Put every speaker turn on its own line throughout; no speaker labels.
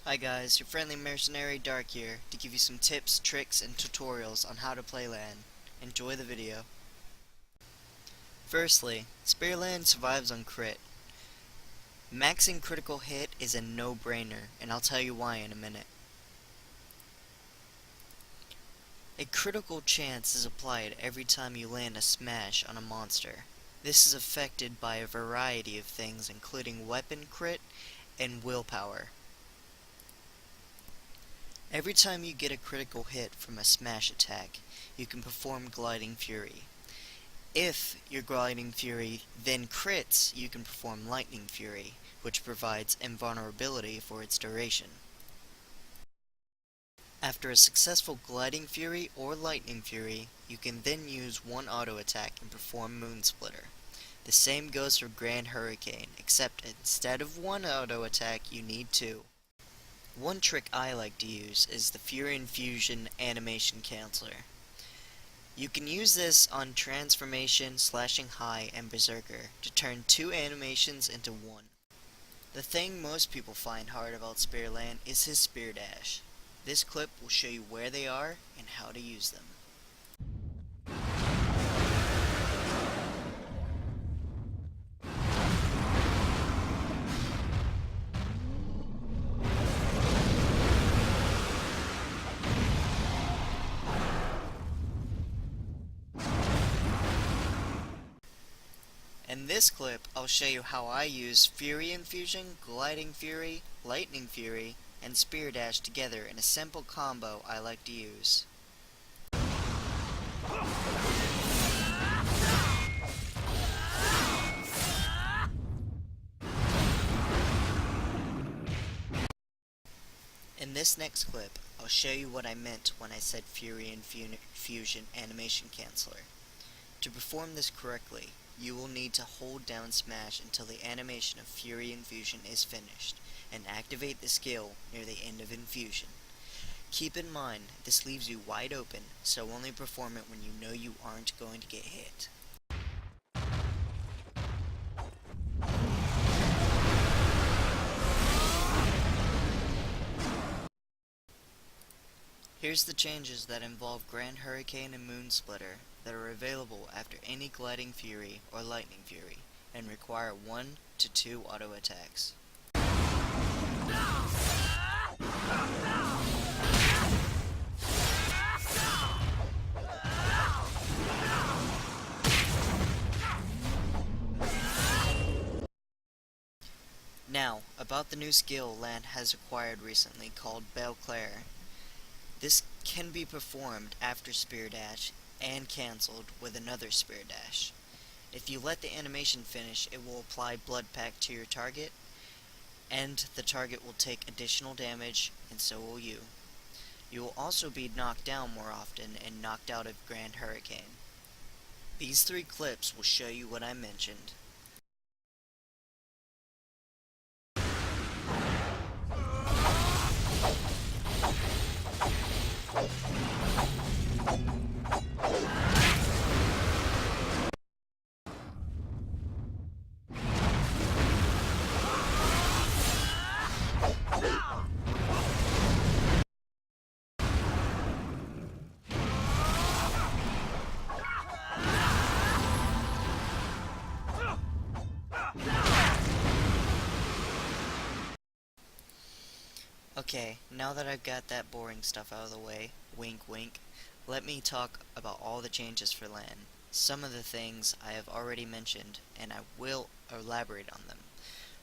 Hi guys, your friendly mercenary Dark here to give you some tips, tricks, and tutorials on how to play Lann. Enjoy the video. Firstly, Spear Lann survives on crit. Maxing critical hit is a no-brainer, and I'll tell you why in a minute. A critical chance is applied every time you land a smash on a monster. This is affected by a variety of things including weapon crit and willpower. Every time you get a critical hit from a smash attack, you can perform Gliding Fury. If your Gliding Fury then crits, you can perform Lightning Fury, which provides invulnerability for its duration. After a successful Gliding Fury or Lightning Fury, you can then use one auto attack and perform Moon Splitter. The same goes for Grand Hurricane, except instead of one auto attack, you need two. One trick I like to use is the Fury Infusion Animation Canceller. You can use this on Transformation, Slashing High, and Berserker to turn two animations into one. The thing most people find hard about Spear Lann is his Spear Dash. This clip will show you where they are and how to use them. In this clip, I'll show you how I use Fury Infusion, Gliding Fury, Lightning Fury, and Spear Dash together in a simple combo I like to use. In this next clip, I'll show you what I meant when I said Fury Infusion Animation Canceller. To perform this correctly, you will need to hold down smash until the animation of Fury Infusion is finished, and activate the skill near the end of infusion. Keep in mind, this leaves you wide open, so only perform it when you know you aren't going to get hit. Here's the changes that involve Grand Hurricane and Moon Splitter that are available after any Gliding Fury or Lightning Fury, and require 1 to 2 auto attacks. Now, about the new skill Lann has acquired recently called Belclair. This can be performed after Spear Dash and cancelled with another Spear Dash. If you let the animation finish, it will apply Blood Pact to your target, and the target will take additional damage, and so will you. You will also be knocked down more often and knocked out of Grand Hurricane. These three clips will show you what I mentioned. Okay, now that I've got that boring stuff out of the way, wink wink, let me talk about all the changes for Lann. Some of the things I have already mentioned, and I will elaborate on them.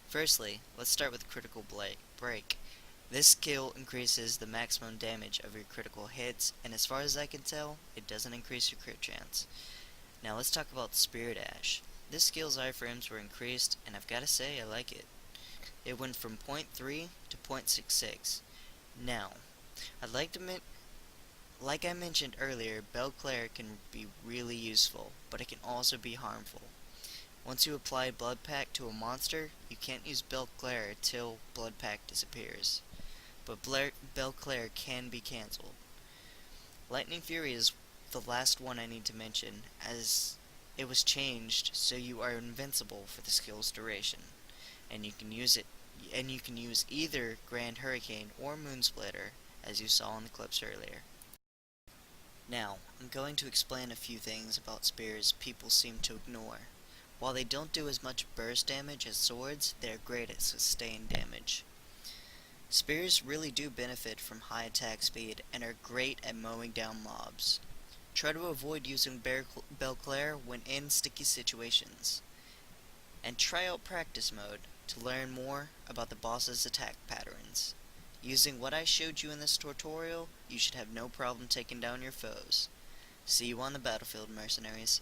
Firstly, let's start with Critical Break. This skill increases the maximum damage of your critical hits, and as far as I can tell, it doesn't increase your crit chance. Now let's talk about Spear Dash. This skill's iframes were increased, and I've gotta say I like it. It went from 0.3 to 0.66. Now, I'd like to like I mentioned earlier, Belclair can be really useful, but it can also be harmful. Once you apply Blood Pact to a monster, you can't use Belclair till Blood Pact disappears. But Belclair can be cancelled. Lightning Fury is the last one I need to mention, as it was changed so you are invincible for the skill's duration, and you can use it and you can use either Grand Hurricane or Moonsplitter, as you saw in the clips earlier. Now, I'm going to explain a few things about spears people seem to ignore. While they don't do as much burst damage as swords, they're great at sustained damage. Spears really do benefit from high attack speed and are great at mowing down mobs. Try to avoid using Belclair when in sticky situations. And try out practice mode to learn more about the boss's attack patterns. Using what I showed you in this tutorial, you should have no problem taking down your foes. See you on the battlefield, mercenaries.